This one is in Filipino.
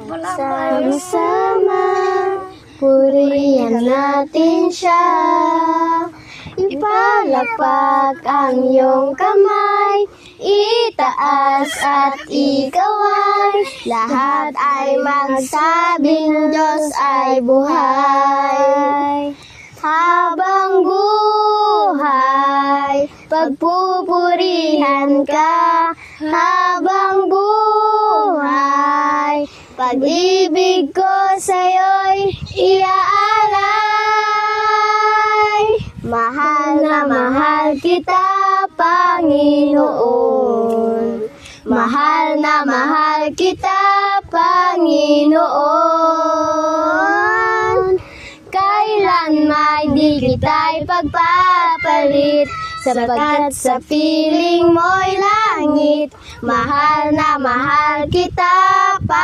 Sama-sama, purihan natin siya. Ipalakpak ang iyong kamay, itaas at ikaway. Lahat ay magsabing Diyos ay buhay. Habang buhay, pagpupurihan ka. Habang buhay, pag-ibig ko sa'yo'y iaalay. Mahal na mahal kita, Panginoon. Mahal na mahal kita, Panginoon. Kailanman di kita'y pagpapalit, sapagkat sa piling mo'y langit. Mahal na mahal kita,